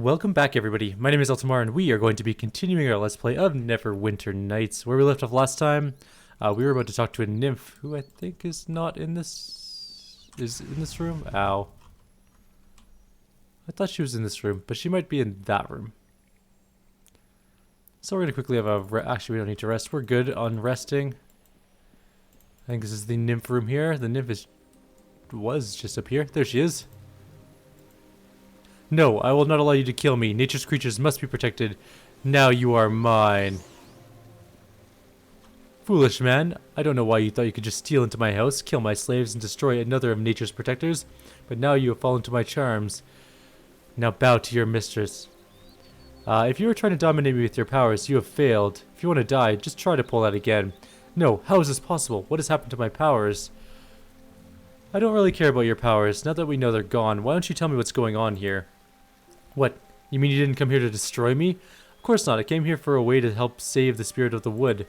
welcome back everybody. My name is Eltimar and we are going to be continuing our Let's Play of Neverwinter Nights. Where we left off last time, we were about to talk to a nymph who I think is not in this... is in this room? Ow. I thought she was in this room, but she might be in that room. So we're going to quickly have a... actually, we don't need to rest. We're good on resting. I think this is the nymph room here. The nymph was just up here. There she is. No, I will not allow you to kill me. Nature's creatures must be protected. Now you are mine. Foolish man. I don't know why you thought you could just steal into my house, kill my slaves, and destroy another of nature's protectors. But now you have fallen to my charms. Now bow to your mistress. If you were trying to dominate me with your powers, you have failed. If you want to die, just try to pull that again. No, how is this possible? What has happened to my powers? I don't really care about your powers. Now that we know they're gone, why don't you tell me what's going on here? What? You mean you didn't come here to destroy me? Of course not. I came here for a way to help save the spirit of the wood.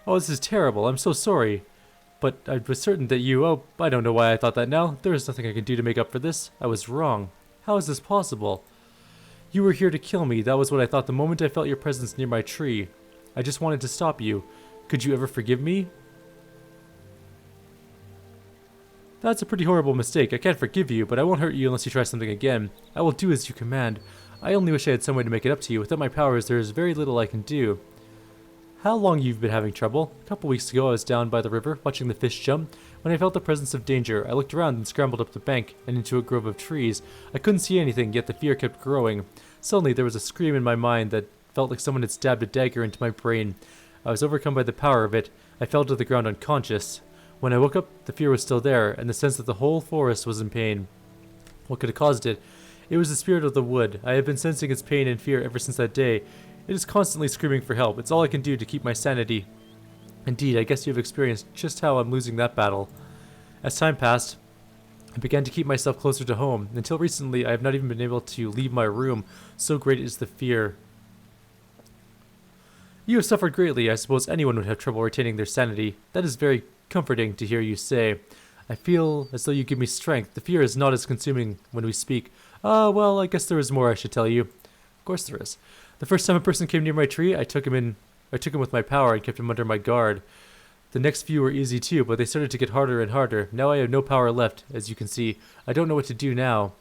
Oh, this is terrible. I'm so sorry. But I was certain that you... Oh, I don't know why I thought that now. There is nothing I can do to make up for this. I was wrong. How is this possible? You were here to kill me. That was what I thought the moment I felt your presence near my tree. I just wanted to stop you. Could you ever forgive me? That's a pretty horrible mistake. I can't forgive you, but I won't hurt you unless you try something again. I will do as you command. I only wish I had some way to make it up to you. Without my powers, there is very little I can do. How long you've been having trouble? A couple weeks ago, I was down by the river, watching the fish jump. When I felt the presence of danger, I looked around and scrambled up the bank and into a grove of trees. I couldn't see anything, yet the fear kept growing. Suddenly, there was a scream in my mind that felt like someone had stabbed a dagger into my brain. I was overcome by the power of it. I fell to the ground unconscious. When I woke up, the fear was still there, and the sense that the whole forest was in pain. What could have caused it? It was the spirit of the wood. I have been sensing its pain and fear ever since that day. It is constantly screaming for help. It's all I can do to keep my sanity. Indeed, I guess you have experienced just how I'm losing that battle. As time passed, I began to keep myself closer to home. Until recently, I have not even been able to leave my room. So great is the fear. You have suffered greatly. I suppose anyone would have trouble retaining their sanity. That is very comforting to hear you say. I feel as though you give me strength. The fear is not as consuming when we speak. Well, I guess there is more I should tell you. Of course there is. The first time a person came near my tree, I took him with my power and kept him under my guard. The next few were easy too, but they started to get harder and harder. Now I have no power left, as you can see. I don't know what to do now.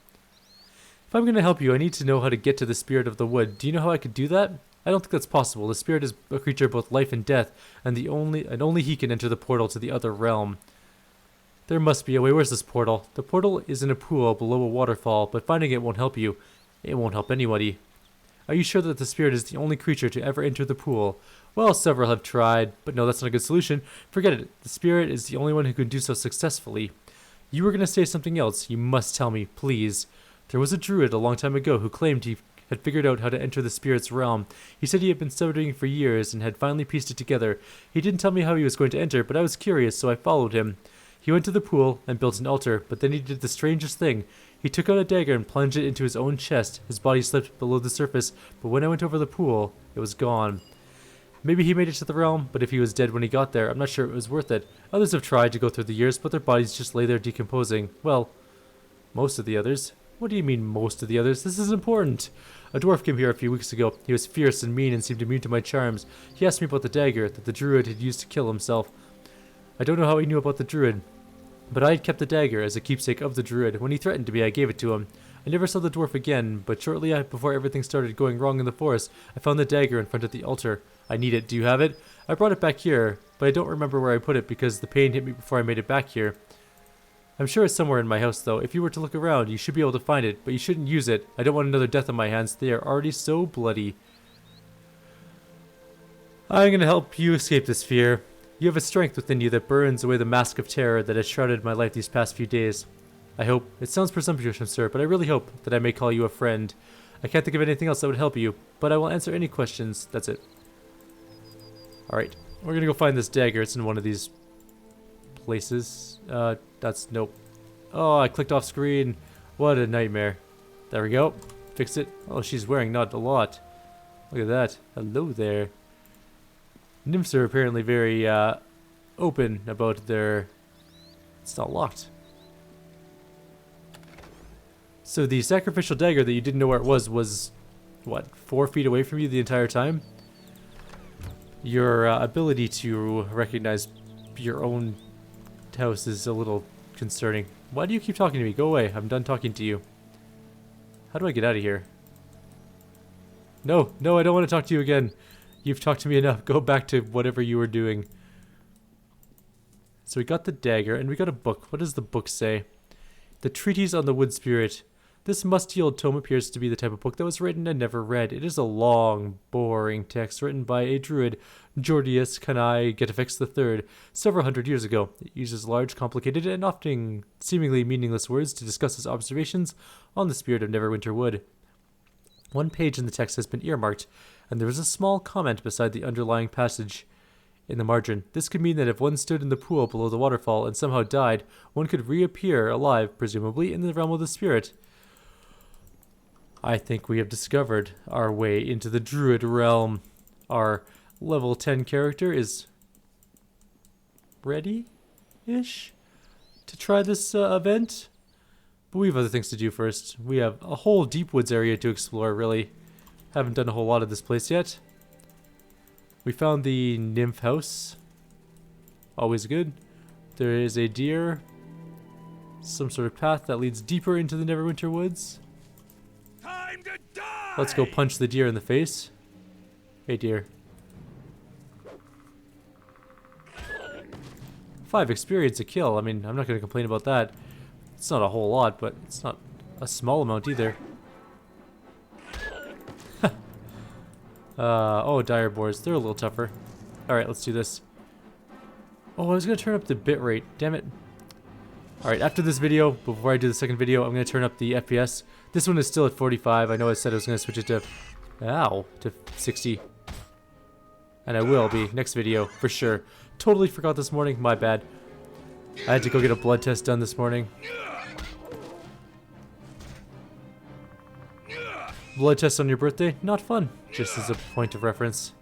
If I'm going to help you, I need to know how to get to the spirit of the wood. Do you know how I could do that? I don't think that's possible. The spirit is a creature of both life and death, and only he can enter the portal to the other realm. There must be a way. Where's this portal? The portal is in a pool below a waterfall, but finding it won't help you. It won't help anybody. Are you sure that the spirit is the only creature to ever enter the pool? Well, several have tried, but no, that's not a good solution. Forget it. The spirit is the only one who can do so successfully. You were going to say something else. You must tell me, please. There was a druid a long time ago who claimed he had figured out how to enter the spirit's realm. He said he had been studying for years and had finally pieced it together. He didn't tell me how he was going to enter, but I was curious, so I followed him. He went to the pool and built an altar, but then he did the strangest thing. He took out a dagger and plunged it into his own chest. His body slipped below the surface, but when I went over the pool, it was gone. Maybe he made it to the realm, but if he was dead when he got there, I'm not sure it was worth it. Others have tried to go through the years, but their bodies just lay there decomposing. Well, most of the others. What do you mean, most of the others? This is important. A dwarf came here a few weeks ago. He was fierce and mean and seemed immune to my charms. He asked me about the dagger that the druid had used to kill himself. I don't know how he knew about the druid, but I had kept the dagger as a keepsake of the druid. When he threatened me, I gave it to him. I never saw the dwarf again, but shortly before everything started going wrong in the forest, I found the dagger in front of the altar. I need it. Do you have it? I brought it back here, but I don't remember where I put it because the pain hit me before I made it back here. I'm sure it's somewhere in my house, though. If you were to look around, you should be able to find it, but you shouldn't use it. I don't want another death on my hands. They are already so bloody. I'm going to help you escape this fear. You have a strength within you that burns away the mask of terror that has shrouded my life these past few days. I hope. It sounds presumptuous, sir, but I really hope that I may call you a friend. I can't think of anything else that would help you, but I will answer any questions. That's it. Alright, we're going to go find this dagger. It's in one of these places. Nope. Oh, I clicked off screen. What a nightmare. There we go. Fixed it. Oh, she's wearing not a lot. Look at that. Hello there. Nymphs are apparently very open about their... It's not locked. So the sacrificial dagger that you didn't know where it was what, 4 feet away from you the entire time? Your ability to recognize your own house is a little concerning. Why do you keep talking to me? Go away. I'm done talking to you. How do I get out of here? No, no, I don't want to talk to you again. You've talked to me enough. Go back to whatever you were doing. So we got the dagger, and we got a book. What does the book say? The Treatise on the Wood Spirit. This musty old tome appears to be the type of book that was written and never read. It is a long, boring text written by a druid, Jordius Canai Getafix III, several hundred years ago. It uses large, complicated, and often seemingly meaningless words to discuss his observations on the spirit of Neverwinter Wood. One page in the text has been earmarked, and there is a small comment beside the underlying passage in the margin. This could mean that if one stood in the pool below the waterfall and somehow died, one could reappear alive, presumably in the realm of the spirit. I think we have discovered our way into the druid realm. Our level 10 character is ready-ish to try this event. But we have other things to do first. We have a whole deep woods area to explore, really. Haven't done a whole lot of this place yet. We found the nymph house. Always good. There is a deer. Some sort of path that leads deeper into the Neverwinter woods. Time to die! Let's go punch the deer in the face. Hey, deer. 5 experience a kill. I mean, I'm not going to complain about that. It's not a whole lot, but it's not a small amount either. Oh, dire boars. They're a little tougher. Alright, let's do this. Oh, I was going to turn up the bitrate. Damn it. Alright, after this video, before I do the second video, I'm going to turn up the FPS. This one is still at 45. I know I said I was going to switch it to... Ow. To 60. And I will be. Next video, for sure. Totally forgot this morning. My bad. I had to go get a blood test done this morning. Blood test on your birthday? Not fun. Just as a point of reference.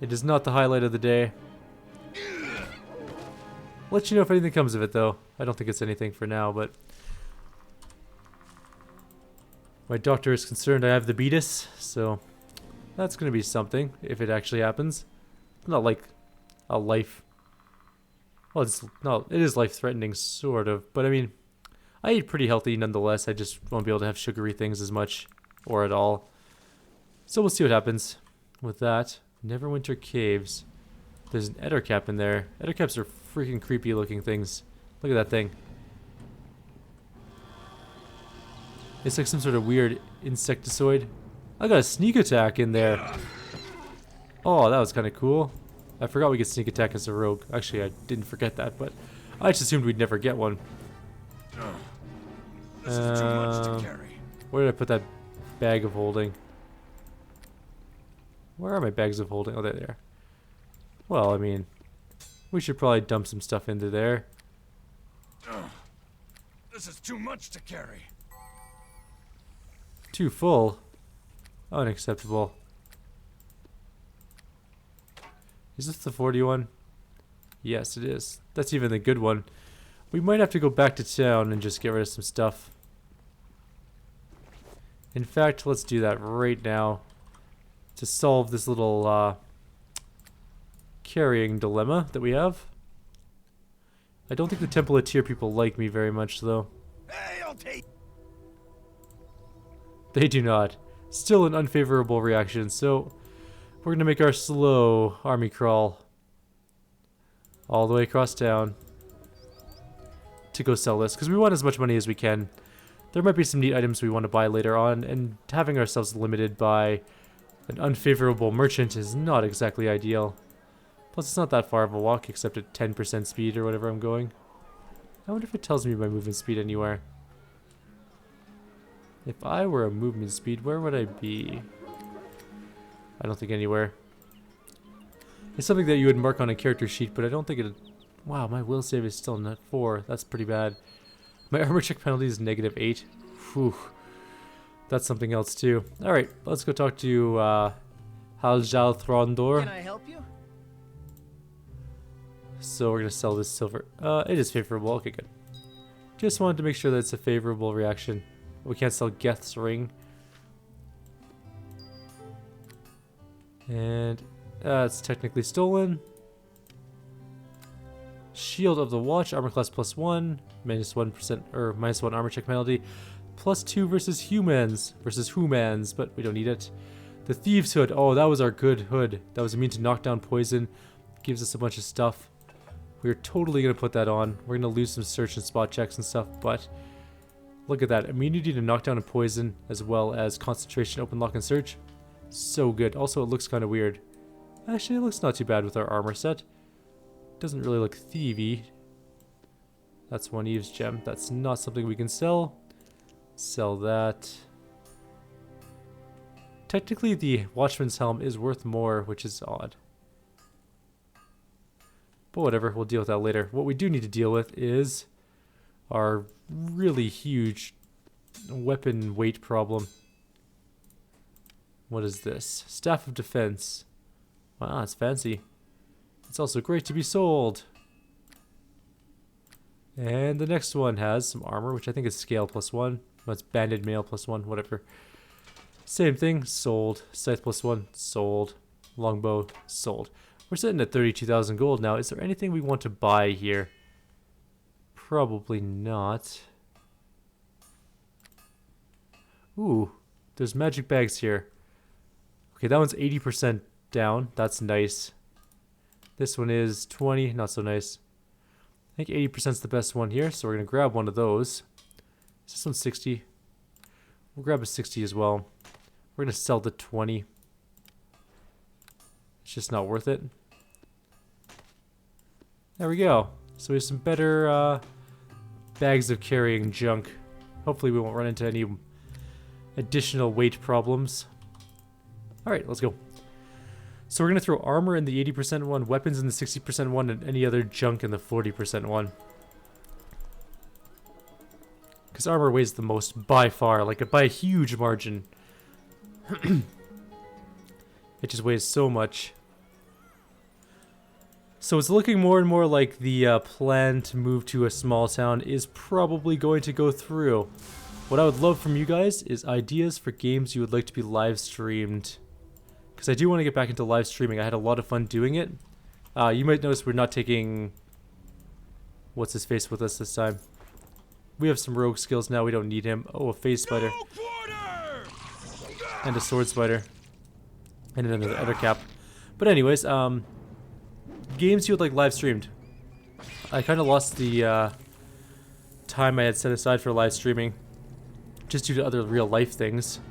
It is not the highlight of the day. Let you know if anything comes of it, though. I don't think it's anything for now, but... My doctor is concerned I have the beatus, so... That's gonna be something, if it actually happens. Not like a life... Well, it's not... It is life-threatening, sort of, but I mean... I eat pretty healthy nonetheless, I just won't be able to have sugary things as much. Or at all. So we'll see what happens with that. Neverwinter Caves. There's an ettercap in there. Ettercaps are freaking creepy looking things. Look at that thing. It's like some sort of weird insectoid. I got a sneak attack in there. Oh, that was kind of cool. I forgot we get sneak attack as a rogue. Actually, I didn't forget that, but I just assumed we'd never get one. This is too much to carry. Where did I put that bag of holding? Where are my bags of holding? Oh, there they are. Well, I mean, we should probably dump some stuff into there. This is too much to carry. Too full. Unacceptable. Is this the 41? Yes, it is. That's even the good one. We might have to go back to town and just get rid of some stuff. In fact, let's do that right now to solve this little carrying dilemma that we have. I don't think the Temple of Tyr people like me very much, though. Hey, I'll take. They do not. Still an unfavorable reaction, so we're going to make our slow army crawl all the way across town to go sell this, because we want as much money as we can. There might be some neat items we want to buy later on, and having ourselves limited by an unfavorable merchant is not exactly ideal. Plus, it's not that far of a walk, except at 10% speed or whatever I'm going. I wonder if it tells me my movement speed anywhere. If I were a movement speed, where would I be? I don't think anywhere. It's something that you would mark on a character sheet, but I don't think it... Wow, my will save is still not 4. That's pretty bad. My armor check penalty is -8. Whew. That's something else too. Alright, let's go talk to Haljal Throndor. Can I help you? So we're gonna sell this silver. It is favorable. Okay, good. Just wanted to make sure that it's a favorable reaction. We can't sell Geth's ring. And it's technically stolen. Shield of the Watch, armor class +1, -1% or -1 armor check penalty, +2 versus humans, but we don't need it. The Thieves Hood, oh, that was our good hood. That was immune to knockdown poison, gives us a bunch of stuff. We're totally gonna put that on. We're gonna lose some search and spot checks and stuff, but look at that. Immunity to knockdown and poison, as well as concentration, open lock, and search. So good. Also, it looks kind of weird. Actually, it looks not too bad with our armor set. Doesn't really look thievy. That's one Eve's gem. That's not something we can sell. Sell that. Technically, the Watchman's Helm is worth more, which is odd. But whatever, we'll deal with that later. What we do need to deal with is our really huge weapon weight problem. What is this? Staff of Defense. Wow, it's fancy. It's also great to be sold. And the next one has some armor, which I think is scale +1. That's banded mail +1, whatever. Same thing, sold. Scythe +1, sold. Longbow, sold. We're sitting at 32,000 gold now. Is there anything we want to buy here? Probably not. Ooh, there's magic bags here. Okay, that one's 80% down. That's nice. This one is 20, not so nice. I think 80% is the best one here, so we're going to grab one of those. Is this one 60? We'll grab a 60 as well. We're going to sell the 20. It's just not worth it. There we go. So we have some better bags of carrying junk. Hopefully we won't run into any additional weight problems. Alright, let's go. So we're going to throw armor in the 80% one, weapons in the 60% one, and any other junk in the 40% one. Because armor weighs the most by far, like by a huge margin. It just weighs so much. So it's looking more and more like the plan to move to a small town is probably going to go through. What I would love from you guys is ideas for games you would like to be live streamed. Because I do want to get back into live streaming. I had a lot of fun doing it. You might notice we're not taking what's his face with us this time. We have some rogue skills now. We don't need him. Oh, a phase spider. And a sword spider. And another other cap. But anyways, games you would like live streamed. I kind of lost the time I had set aside for live streaming. Just due to other real life things.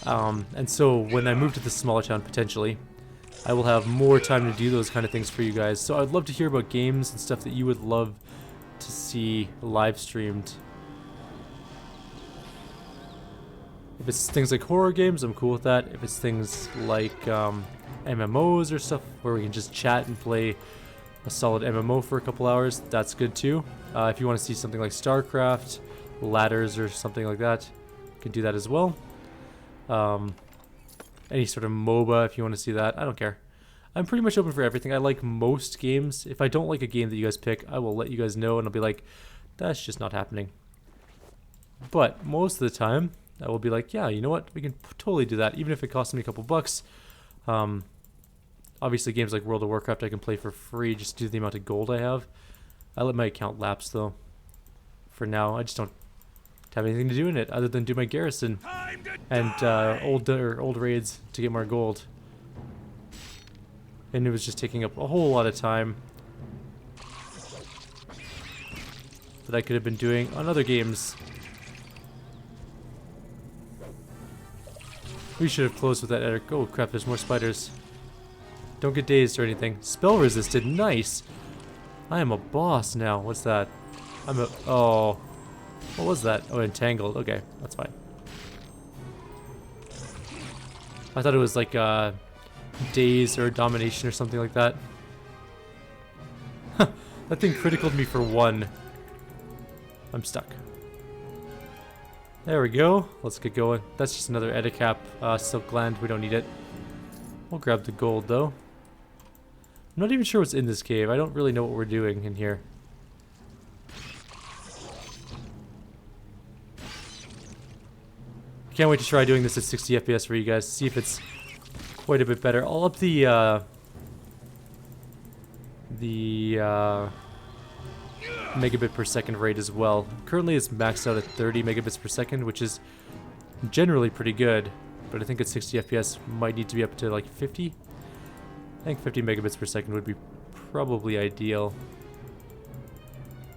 And so when I move to this smaller town, potentially, I will have more time to do those kind of things for you guys. So I'd love to hear about games and stuff that you would love to see live streamed. If it's things like horror games, I'm cool with that. If it's things like MMOs or stuff where we can just chat and play a solid MMO for a couple hours, that's good too. If you want to see something like StarCraft, ladders or something like that, you can do that as well. Any sort of MOBA, if you want to see that, I don't care. I'm pretty much open for everything. I like most games. If I don't like a game that you guys pick, I will let you guys know and I'll be like, that's just not happening. But most of the time, I will be like, yeah, you know what? We can totally do that, even if it costs me a couple bucks. Obviously, games like World of Warcraft I can play for free just due to the amount of gold I have. I let my account lapse, though. For now, I just don't have anything to do in it other than do my garrison and old raids to get more gold. And it was just taking up a whole lot of time that I could have been doing on other games. We should have closed with that edit. Oh crap, there's more spiders. Don't get dazed or anything. Spell resisted, nice. I am a boss now. What's that? Oh. What was that? Oh, entangled. Okay, that's fine. I thought it was like daze or domination or something like that. That thing criticaled me for 1. I'm stuck. There we go. Let's get going. That's just another Edicap silk gland. We don't need it. We'll grab the gold though. I'm not even sure what's in this cave. I don't really know what we're doing in here. Can't wait to try doing this at 60 FPS for you guys. See if it's quite a bit better. I'll up the megabit per second rate as well. Currently it's maxed out at 30 megabits per second, which is generally pretty good, but I think at 60 FPS might need to be up to like 50. I think 50 megabits per second would be probably ideal.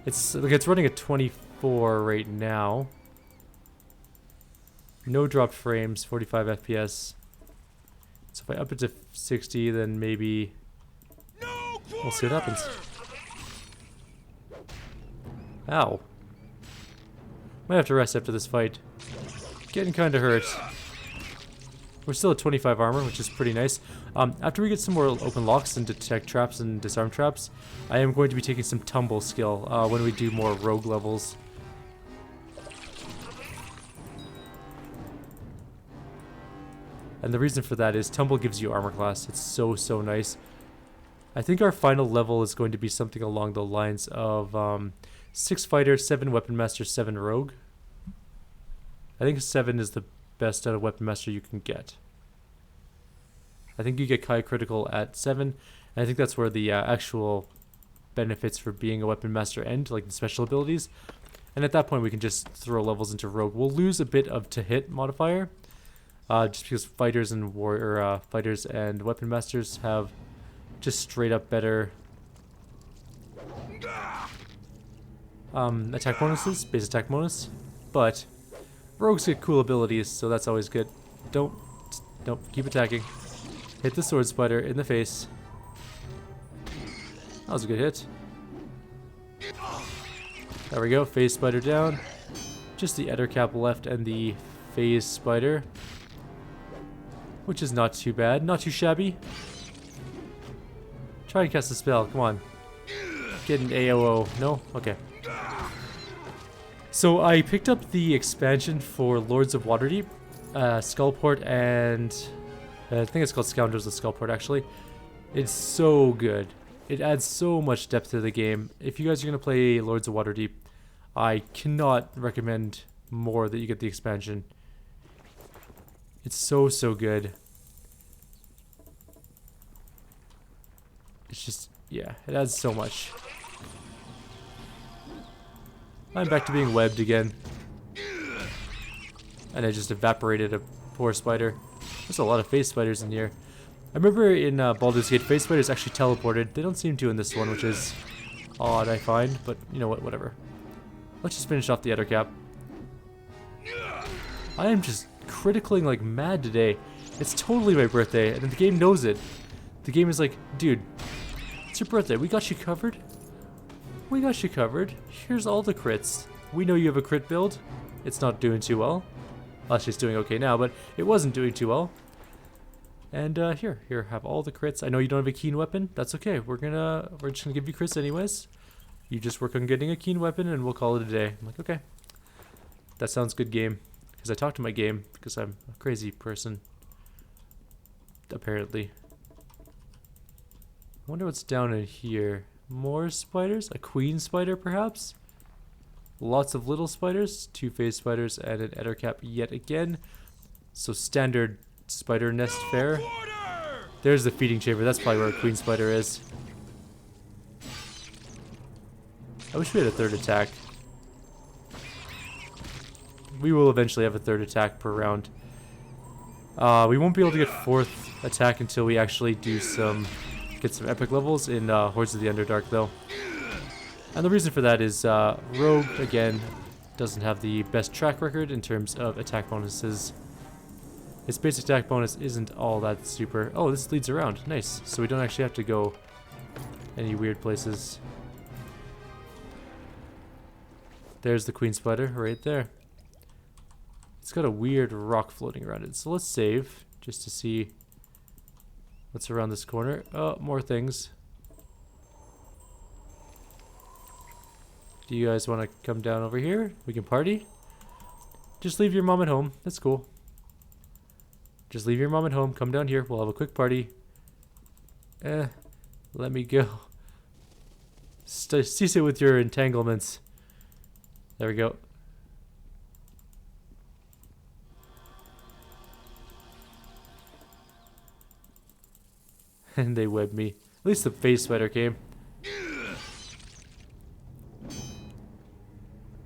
It's like it's running at 24 right now. No dropped frames, 45 FPS. So if I up it to 60, then maybe we'll see what happens. Ow. Might have to rest after this fight. Getting kind of hurt. We're still at 25 armor, which is pretty nice. After we get some more open locks and detect traps and disarm traps, I am going to be taking some tumble skill when we do more rogue levels. And the reason for that is tumble gives you armor class. It's so, so nice. I think our final level is going to be something along the lines of 6 fighter, 7 weapon master, 7 rogue. I think 7 is the best out of weapon master you can get. I think you get Kai critical at 7, and I think that's where the actual benefits for being a weapon master end, like the special abilities. And at that point we can just throw levels into rogue. We'll lose a bit of to hit modifier, just because fighters and fighters and weapon masters have just straight up better attack bonuses, base attack bonus, but rogues get cool abilities, so that's always good. Don't keep attacking. Hit the sword spider in the face. That was a good hit. There we go, phase spider down. Just the Eder cap left and the phase spider, which is not too bad, not too shabby. Try and cast a spell, come on. Get an AOO. No? Okay. So I picked up the expansion for Lords of Waterdeep, Skullport, and I think it's called Scoundrels of Skullport actually. It's so good. It adds so much depth to the game. If you guys are going to play Lords of Waterdeep, I cannot recommend more that you get the expansion. It's so, so good. It's just, yeah, it adds so much. I'm back to being webbed again. And I just evaporated a poor spider. There's a lot of face spiders in here. I remember in Baldur's Gate, face spiders actually teleported. They don't seem to in this one, which is odd, I find. But you know what, whatever. Let's just finish off the Eder cap. I am just critically like mad today. It's totally my birthday, and the game knows it. The game is like, dude, it's your birthday. We got you covered. We got you covered. Here's all the crits. We know you have a crit build. It's not doing too well. Actually, it's doing okay now, but it wasn't doing too well. And here, have all the crits. I know you don't have a keen weapon. That's okay. We're just gonna give you crits anyways. You just work on getting a keen weapon, and we'll call it a day. I'm like, okay, that sounds good, game. Because I talk to my game because I'm a crazy person. Apparently. I wonder what's down in here. More spiders? A queen spider, perhaps? Lots of little spiders, 2 phase spiders, and an Eder cap yet again. So standard spider nest fare. There's the feeding chamber. That's probably where a queen spider is. I wish we had a 3rd attack. We will eventually have a 3rd attack per round. We won't be able to get 4th attack until we actually do get some epic levels in Hordes of the Underdark, though. And the reason for that is Rogue, again, doesn't have the best track record in terms of attack bonuses. His base attack bonus isn't all that super. Oh, this leads around. Nice. So we don't actually have to go any weird places. There's the queen spider right there. It's got a weird rock floating around it. So let's save just to see what's around this corner. Oh, more things. Do you guys want to come down over here? We can party. Just leave your mom at home. That's cool. Just leave your mom at home. Come down here. We'll have a quick party. Let me go. Cease it with your entanglements. There we go. And they webbed me. At least the phase spider came.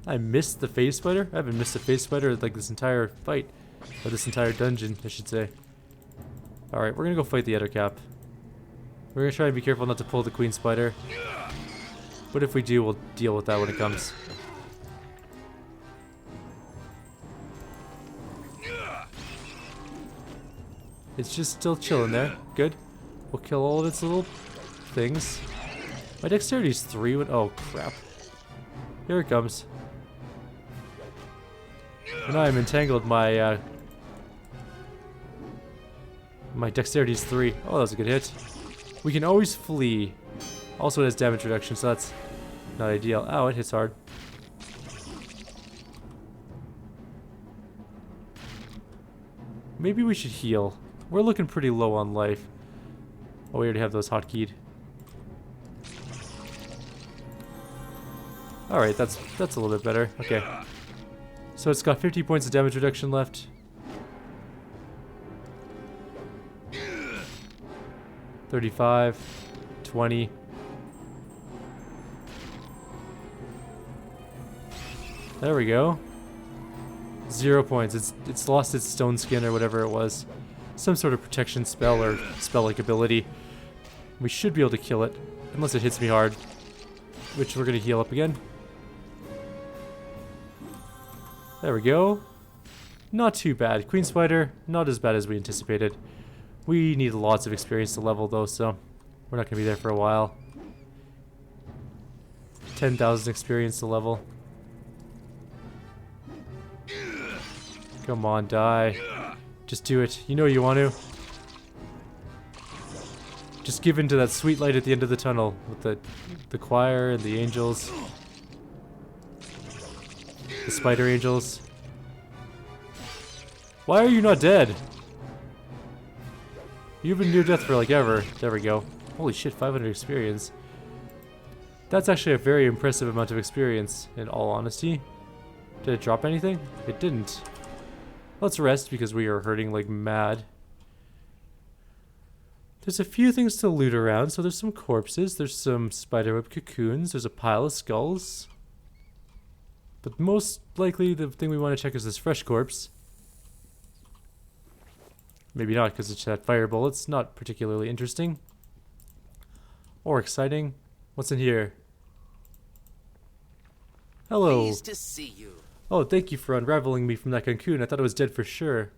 I missed the phase spider? I haven't missed a phase spider like this entire fight. Or this entire dungeon, I should say. Alright, we're gonna go fight the Ettercap. We're gonna try and be careful not to pull the queen spider. But if we do, we'll deal with that when it comes. It's just still chilling there. Good. We'll kill all of its little things. My dexterity's 3. Oh, crap. Here it comes. And I am entangled. My dexterity's 3. Oh, that was a good hit. We can always flee. Also, it has damage reduction, so that's not ideal. Ow, it hits hard. Maybe we should heal. We're looking pretty low on life. Oh, we already have those hotkeyed. Alright, that's a little bit better. Okay. So it's got 50 points of damage reduction left. $35, $20. There we go. 0 points. It's lost its stone skin or whatever it was. Some sort of protection spell or spell-like ability. We should be able to kill it, unless it hits me hard. Which we're gonna heal up again. There we go. Not too bad. Queen Spider, not as bad as we anticipated. We need lots of experience to level though, so we're not gonna be there for a while. 10,000 experience to level. Come on, die. Just do it. You know you want to. Just give in to that sweet light at the end of the tunnel with the choir and the angels. The spider angels. Why are you not dead? You've been near death for like ever. There we go. Holy shit, 500 experience. That's actually a very impressive amount of experience, in all honesty. Did it drop anything? It didn't. Let's rest because we are hurting like mad. There's a few things to loot around. So there's some corpses. There's some spiderweb cocoons. There's a pile of skulls. But most likely the thing we want to check is this fresh corpse. Maybe not because it's that fire bullets. Not particularly interesting. Or exciting. What's in here? Hello. Pleased to see you. Oh, thank you for unraveling me from that cocoon. I thought it was dead for sure.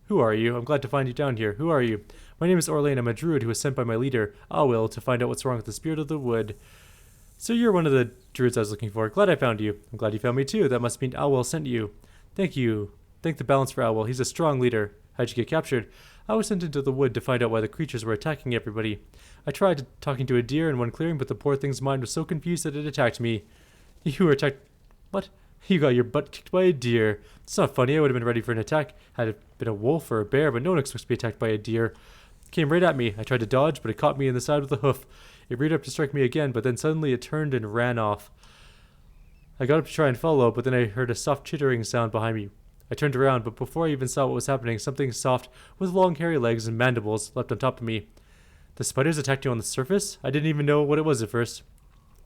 Who are you? I'm glad to find you down here. Who are you? My name is Orlane. I'm a druid who was sent by my leader, Awil, to find out what's wrong with the spirit of the wood. So you're one of the druids I was looking for. Glad I found you. I'm glad you found me too. That must mean Awil sent you. Thank you. Thank the balance for Awil. He's a strong leader. How'd you get captured? I was sent into the wood to find out why the creatures were attacking everybody. I tried talking to a deer in one clearing, but the poor thing's mind was so confused that it attacked me. You were attacked... What? You got your butt kicked by a deer. It's not funny. I would have been ready for an attack had it been a wolf or a bear, but no one expects to be attacked by a deer. It came right at me. I tried to dodge, but it caught me in the side with a hoof. It reared up to strike me again, but then suddenly it turned and ran off. I got up to try and follow, but then I heard a soft chittering sound behind me. I turned around, but before I even saw what was happening, something soft with long hairy legs and mandibles leapt on top of me. The spiders attacked you on the surface? I didn't even know what it was at first.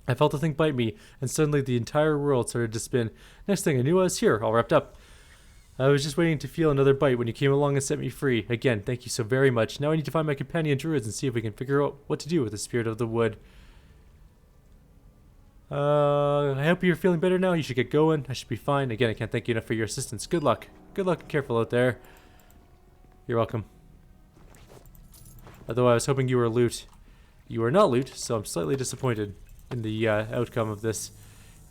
I felt the thing bite me, and suddenly the entire world started to spin. Next thing I knew, I was here, all wrapped up. I was just waiting to feel another bite when you came along and set me free. Again, thank you so very much. Now I need to find my companion druids and see if we can figure out what to do with the spirit of the wood. I hope you're feeling better now. You should get going. I should be fine. Again, I can't thank you enough for your assistance. Good luck. Good luck and careful out there. You're welcome. Although I was hoping you were loot. You are not loot, so I'm slightly disappointed in the outcome of this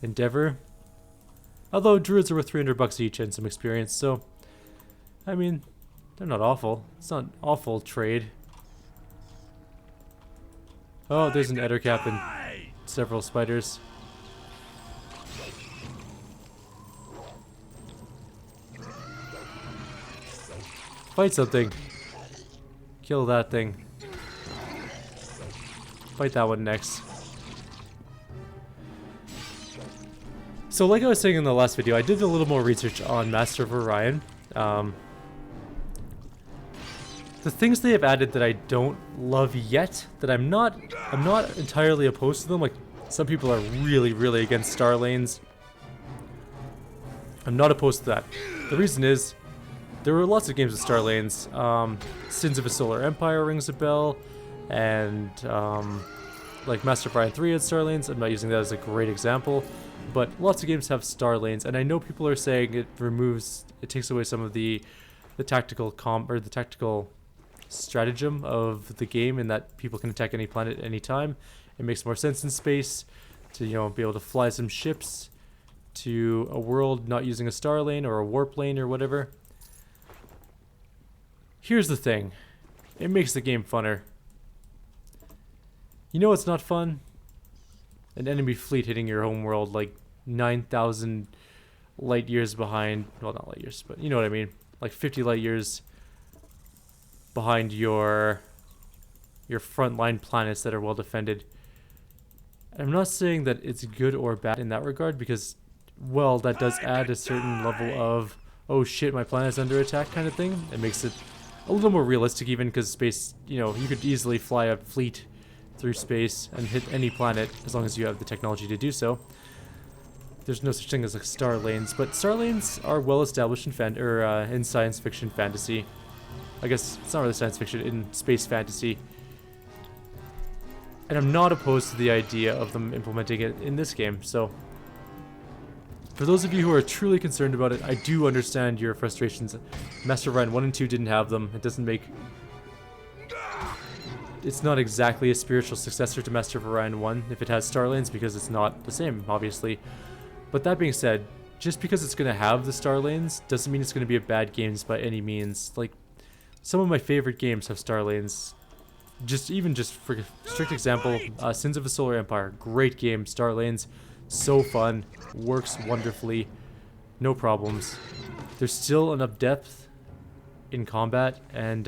endeavor. Although druids are worth $300 each and some experience, so I mean, they're not awful. It's not an awful trade. Oh, there's an Ettercap and several spiders. Fight something. Kill that thing. Fight that one next. So like I was saying in the last video, I did a little more research on Master of Orion. The things they have added that I don't love yet, that I'm not entirely opposed to them. Like, some people are really against star lanes. I'm not opposed to that. The reason is, there were lots of games with star lanes. Sins of a Solar Empire rings a bell, and like Master of Orion 3 had star lanes. I'm not using that as a great example, but lots of games have star lanes, and I know people are saying it takes away some of the tactical the tactical stratagem of the game, in that people can attack any planet at any time. It makes more sense in space to, you know, be able to fly some ships to a world not using a star lane or a warp lane or whatever. Here's the thing. It makes the game funner. You know what's not fun? An enemy fleet hitting your home world like 9,000 light years behind. Well, not light years, but you know what I mean. Like 50 light years behind your frontline planets that are well defended. I'm not saying that it's good or bad in that regard, because, well, that does add a certain level of, oh shit, my planet's under attack kind of thing. It makes it a little more realistic, even, because space, you know, you could easily fly a fleet through space and hit any planet as long as you have the technology to do so. There's no such thing as like star lanes, but star lanes are well established in in science fiction fantasy. I guess it's not really science fiction, in space fantasy. And I'm not opposed to the idea of them implementing it in this game, so for those of you who are truly concerned about it, I do understand your frustrations. Master of Orion 1 and 2 didn't have them. It doesn't make... It's not exactly a spiritual successor to Master of Orion 1 if it has star lanes, because it's not the same, obviously. But that being said, just because it's going to have the star lanes doesn't mean it's going to be a bad game by any means. Like, some of my favorite games have star lanes. Just for strict example, Sins of a Solar Empire, great game, star lanes, so fun, works wonderfully, no problems. There's still enough depth in combat and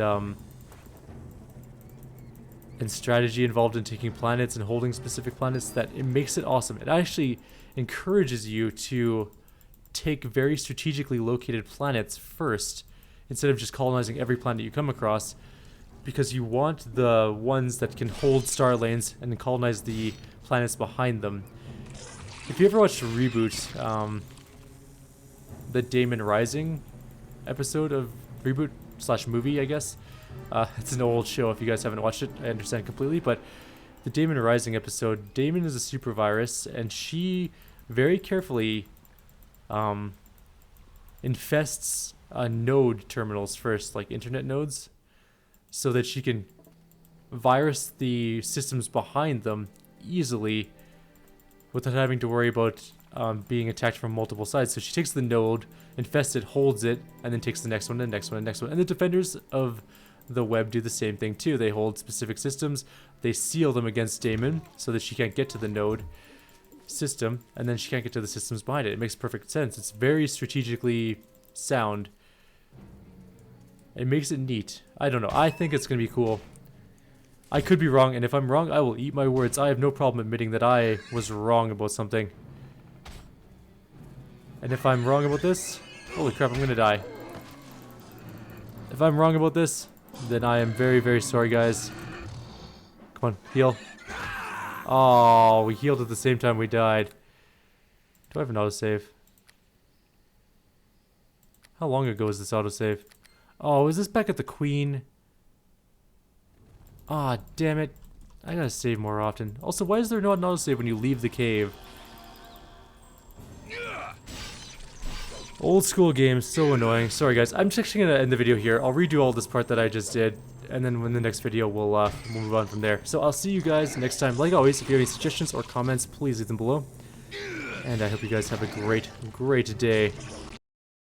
strategy involved in taking planets and holding specific planets that it makes it awesome. It actually encourages you to take very strategically located planets first, instead of just colonizing every planet you come across, because you want the ones that can hold star lanes and colonize the planets behind them. If you ever watched Reboot, the Daemon Rising episode of Reboot / movie, I guess. It's an old show. If you guys haven't watched it, I understand completely, but the Daemon Rising episode, Daemon is a super virus, and she very carefully infests node terminals first, like internet nodes, so that she can virus the systems behind them easily without having to worry about being attacked from multiple sides. So she takes the node, infests it, holds it, and then takes the next one, the next one, the next one. And the defenders of the web do the same thing too. They hold specific systems, they seal them against Daemon so that she can't get to the node system, and then she can't get to the systems behind it. It makes perfect sense. It's very strategically sound. It makes it neat. I don't know. I think it's going to be cool. I could be wrong, and if I'm wrong, I will eat my words. I have no problem admitting that I was wrong about something. And if I'm wrong about this, holy crap, I'm going to die. If I'm wrong about this, then I am very sorry, guys. Come on, heal. Oh, we healed at the same time we died. Do I have an autosave? How long ago is this autosave? Oh, is this back at the Queen? Ah, damn it. I gotta save more often. Also, why is there not an autosave when you leave the cave? Old school games, so annoying. Sorry guys, I'm just actually gonna end the video here. I'll redo all this part that I just did, and then in the next video we'll move on from there. So I'll see you guys next time. Like always, if you have any suggestions or comments, please leave them below. And I hope you guys have a great day.